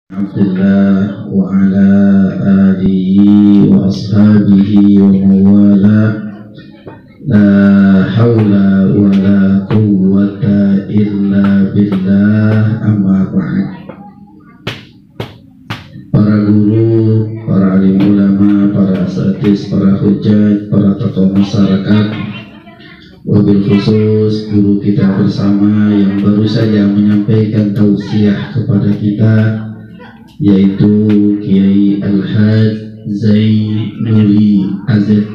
Abdullah wa ala alihi wa ashabihi wa mawala la hawla wa la quwwata illa billah amma ba'd. Para guru, para alim ulama, para asatidz, para hujjaj, para tokoh masyarakat, wabil khusus guru kita bersama yang baru saja menyampaikan tausiah kepada kita, yaitu Kiai Al-Hajj Zainuli Azad.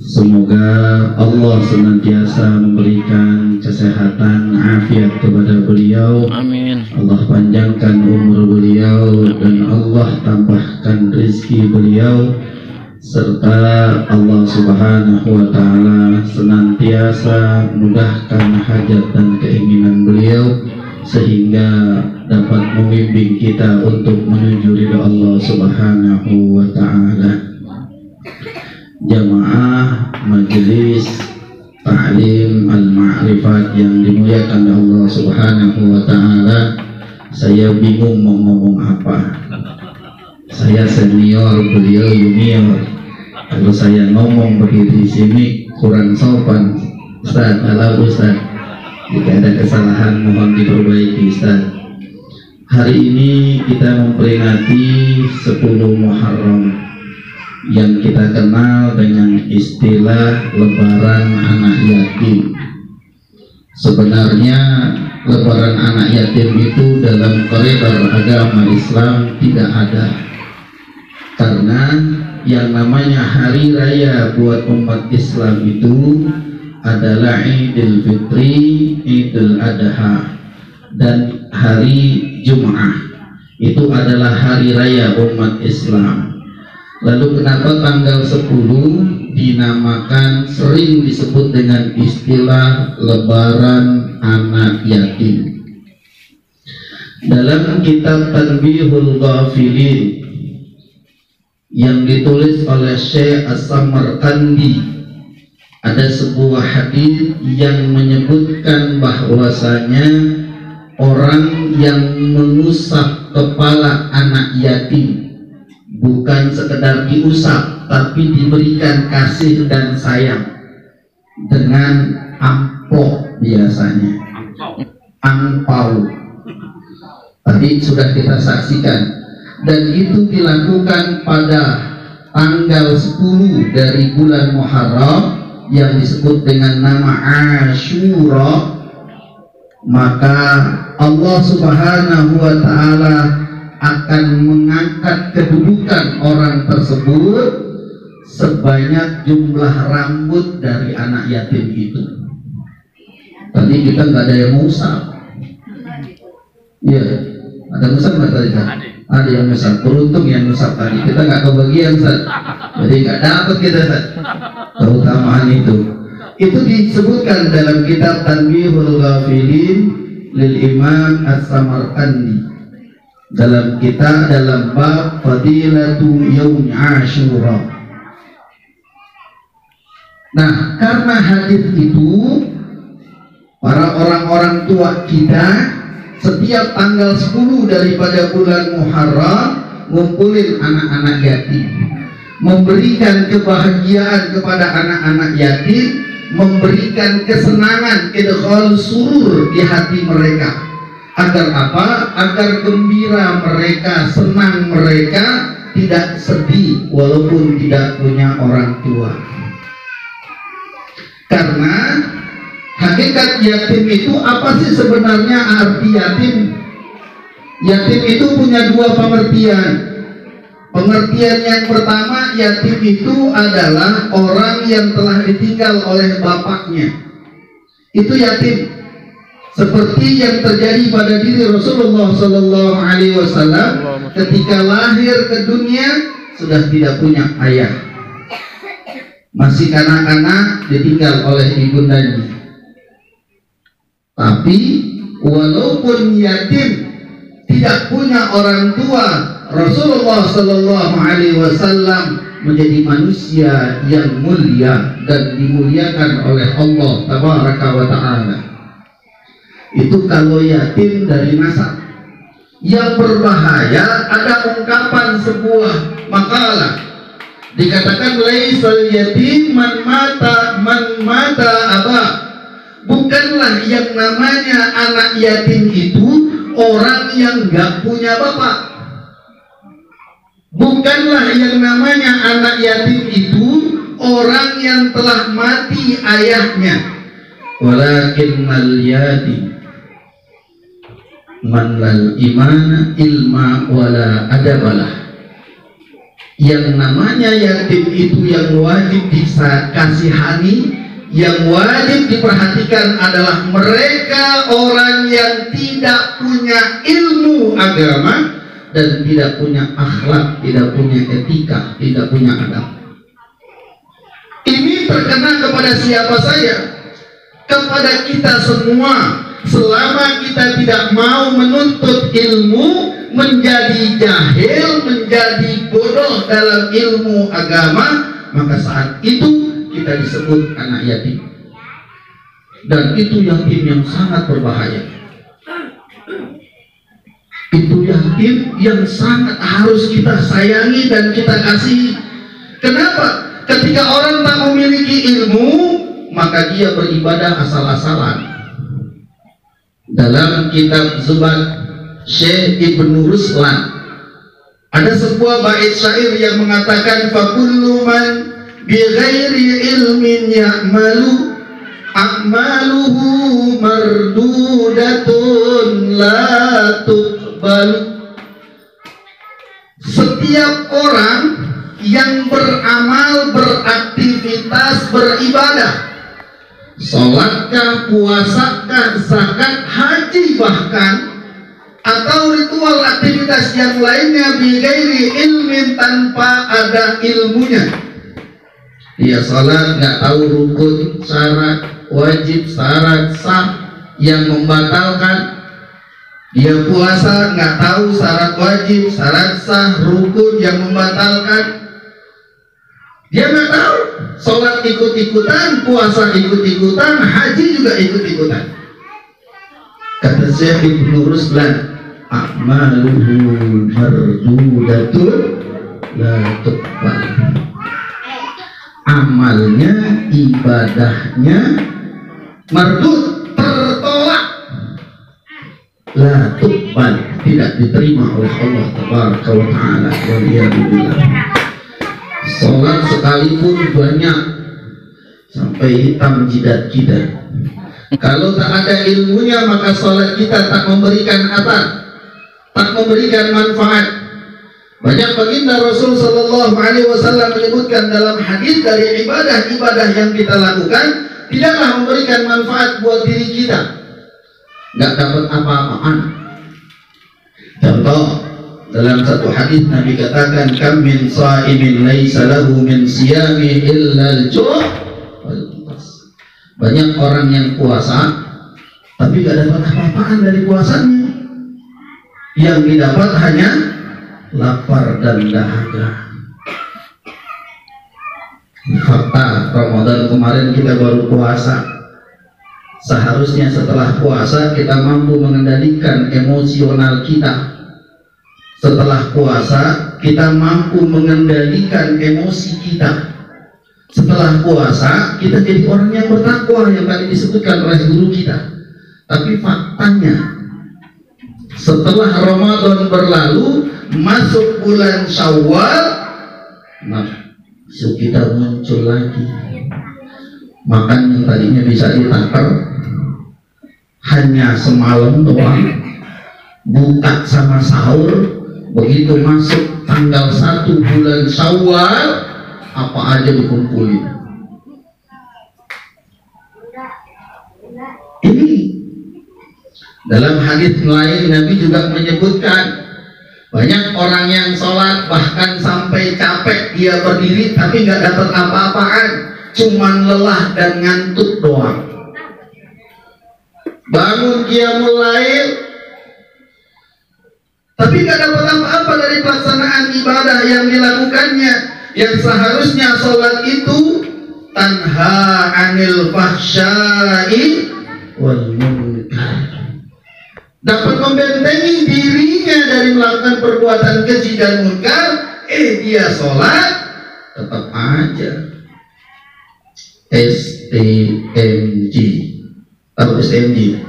Semoga Allah senantiasa memberikan kesehatan, afiat kepada beliau. Amin. Allah panjangkan umur beliau dan Allah tambahkan rezeki beliau, serta Allah Subhanahu wa Ta'ala senantiasa mudahkan hajat dan keinginan beliau sehingga dapat membimbing kita untuk menuju ridha Allah Subhanahu wa Ta'ala. Jamaah majelis ta'lim al-ma'rifat yang dimuliakan Allah Subhanahu wa Ta'ala, saya bingung mau ngomong apa. Saya senior, beliau junior. Kalau saya ngomong begitu di sini kurang sopan, Ustaz. Halo Ustaz, jika ada kesalahan mohon diperbaiki, Ustaz. Hari ini kita memperingati 10 Muharram yang kita kenal dengan istilah Lebaran Anak Yatim. Sebenarnya Lebaran Anak Yatim itu dalam koridor agama Islam tidak ada, karena yang namanya hari raya buat umat Islam itu adalah Idul Fitri, Idul Adha, dan hari Jum'ah. Itu adalah hari raya umat Islam. Lalu kenapa tanggal 10 dinamakan, sering disebut dengan istilah Lebaran Anak Yatim? Dalam kitab Tanbihul Ghafilin yang ditulis oleh Syekh As-Samarqandi, ada sebuah hadis yang menyebutkan bahwasanya orang yang mengusap kepala anak yatim bukan sekedar diusap, tapi diberikan kasih dan sayang dengan ampau, biasanya angpau. Tadi sudah kita saksikan, dan itu dilakukan pada tanggal 10 dari bulan Muharram yang disebut dengan nama Asyura. Maka Allah Subhanahu wa Ta'ala akan mengangkat kedudukan orang tersebut sebanyak jumlah rambut dari anak yatim itu. Tadi kita nggak ada yang musab. Iya, ada musab nggak tadi kan? Ada yang musab. Beruntung yang musab tadi. Kita nggak kebagian, Ustaz. Jadi nggak dapat kita, Ustaz, keutamaan itu. Itu disebutkan dalam kitab Tanbihul Ghafilin lil Imam As-Samarqandi, dalam bab Fadilatu Yaum Asyura. Nah, karena hadis itu, para orang-orang tua kita setiap tanggal 10 daripada bulan Muharram ngumpulin anak-anak yatim, memberikan kebahagiaan kepada anak-anak yatim, memberikan kesenangan, idkhal surur di hati mereka. Agar apa? Agar gembira mereka, senang mereka, tidak sedih walaupun tidak punya orang tua. Karena hakikat yatim itu apa sih sebenarnya arti yatim? Yatim itu punya dua pengertian. Pengertian yang pertama, yatim itu adalah orang yang telah ditinggal oleh bapaknya. Itu yatim. Seperti yang terjadi pada diri Rasulullah Sallallahu Alaihi Wasallam ketika lahir ke dunia sudah tidak punya ayah, masih kanak-kanak, ditinggal oleh ibundanya. Tapi walaupun yatim tidak punya orang tua, Rasulullah Sallallahu Alaihi Wasallam menjadi manusia yang mulia dan dimuliakan oleh Allah Tabaraka wa Ta'ala. Itu kalau yatim dari nasab. yang berbahaya. Ada ungkapan sebuah makalah dikatakan laisal yatim man mata aba. Bukanlah yang namanya anak yatim itu orang yang gak punya bapak. Bukanlah yang namanya anak yatim itu orang yang telah mati ayahnya. Walakinnal yatim man lal imana ilma wala adabalah. Yang namanya yatim itu yang wajib dikasihani, yang wajib diperhatikan adalah mereka orang yang tidak punya ilmu agama dan tidak punya akhlak, tidak punya etika, tidak punya adab. Ini terkena kepada siapa saja? Kepada kita semua. Selama kita tidak mau menuntut ilmu, menjadi jahil, menjadi bodoh dalam ilmu agama, maka saat itu kita disebut anak yatim. Dan itu yatim yang sangat berbahaya. Itu yatim yang sangat harus kita sayangi dan kita kasihi. Kenapa? Ketika orang tak memiliki ilmu, maka dia beribadah asal-asalan. Dalam kitab Zubat Syekh Ibnu Ruslan ada sebuah bait syair yang mengatakan fakullu man bighairi ilmin ya'malu a'maluhu mardudatun la tuqbalu. Setiap orang yang beramal, beraktivitas, beribadah, sholatkah, puasakah, zakat, haji bahkan, atau ritual aktivitas yang lainnya bighairi ilmin, tanpa ada ilmunya. Dia sholat nggak tahu rukun, syarat, wajib, syarat, sah yang membatalkan. Dia puasa nggak tahu syarat wajib, syarat sah, rukun yang membatalkan. Dia nggak tahu. Sholat ikut-ikutan, puasa ikut-ikutan, haji juga ikut-ikutan. Kata Syekh Ibnu Ruslan, a'maluhu mardudatun la tuqbal. Amalnya, ibadahnya mardud, tertolak, la tuqbal, tidak diterima oleh Allah tabaraka wa ta'ala. Waliyadzubillah. Sholat sekalipun banyak sampai hitam jidat-jidat, kalau tak ada ilmunya maka sholat kita tak memberikan athar, tak memberikan manfaat. Banyak baginda Rasul Sallallahu Alaihi Wasallam menyebutkan dalam hadis dari ibadah-ibadah yang kita lakukan tidaklah memberikan manfaat buat diri kita, nggak dapat apa-apaan. Contoh, dalam satu hadis Nabi katakan, kam min sha'imin laisa lahu min siyami illa al-ju' wal atas. Banyak orang yang puasa tapi gak dapat apa-apaan dari puasanya. Yang didapat hanya lapar dan dahaga. Fakta Ramadan kemarin kita baru puasa. Seharusnya setelah puasa kita mampu mengendalikan emosional kita. Setelah puasa kita mampu mengendalikan emosi kita. Setelah puasa kita jadi orang yang bertakwa yang tadi disebutkan oleh guru kita. Tapi faktanya setelah Ramadan berlalu, masuk bulan Syawal, nafsu kita muncul lagi. Makan yang tadinya bisa ditakar hanya semalam doang, buka sama sahur. Begitu masuk tanggal 1 bulan Syawal, apa aja dikumpulin. Ini dalam hadis lain Nabi juga menyebutkan banyak orang yang sholat bahkan sampai capek dia berdiri tapi nggak dapat apa-apaan, cuman lelah dan ngantuk doang. Bangun qiyamul lail tapi gak dapat apa-apa dari pelaksanaan ibadah yang dilakukannya. Yang seharusnya sholat itu tanha anil fahsyai wal munkar, dapat membentengi dirinya perbuatan keji dan munkar, dia sholat tetap aja STMJ. Apa STMJ?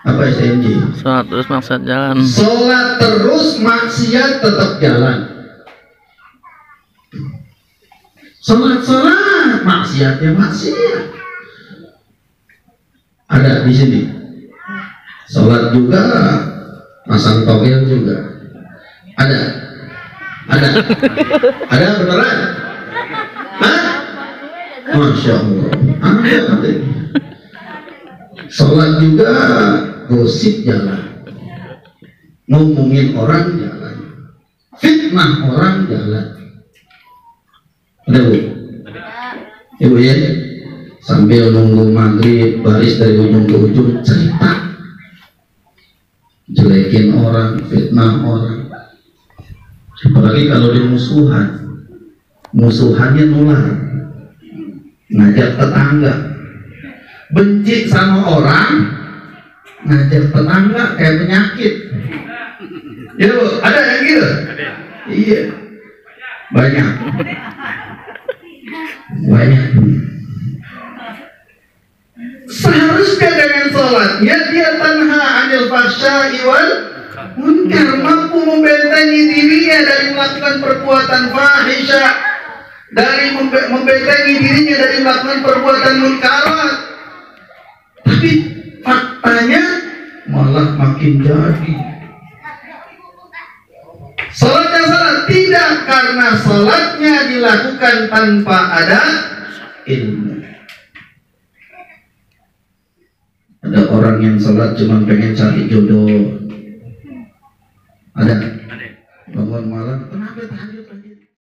Apa STMJ? Sholat terus maksiat jalan. Sholat terus maksiat tetap jalan. Sholat maksiatnya maksiat. Ada di sini. Sholat juga, pasang togel juga. Ada beneran? Hah? Masya Allah. Ada. Sholat juga, gosip jalan, ngomongin orang jalan, fitnah orang jalan. Ada Bu? Ibu ya? Sambil nunggu maghrib, baris dari ujung ke ujung, cerita, jelekin orang, fitnah orang. Apalagi kalau di musuhannya nular, ngajak tetangga, benci sama orang, ngajak tetangga kayak penyakit. Ya Bu, ada yang gitu? Iya, banyak. Seharusnya dengan sholatnya dia tanha anil fahsya'i wal munkar, mampu membentengi dirinya dari melakukan perbuatan fahisyah, dari membentengi dirinya dari melakukan perbuatan munkarat. Tapi faktanya malah makin jadi. Salatnya salat tidak, karena salatnya dilakukan tanpa ada ilmu. Ada orang yang salat cuma pengen cari jodoh. Ada. Bangun malam, kenapa tahajud lagi?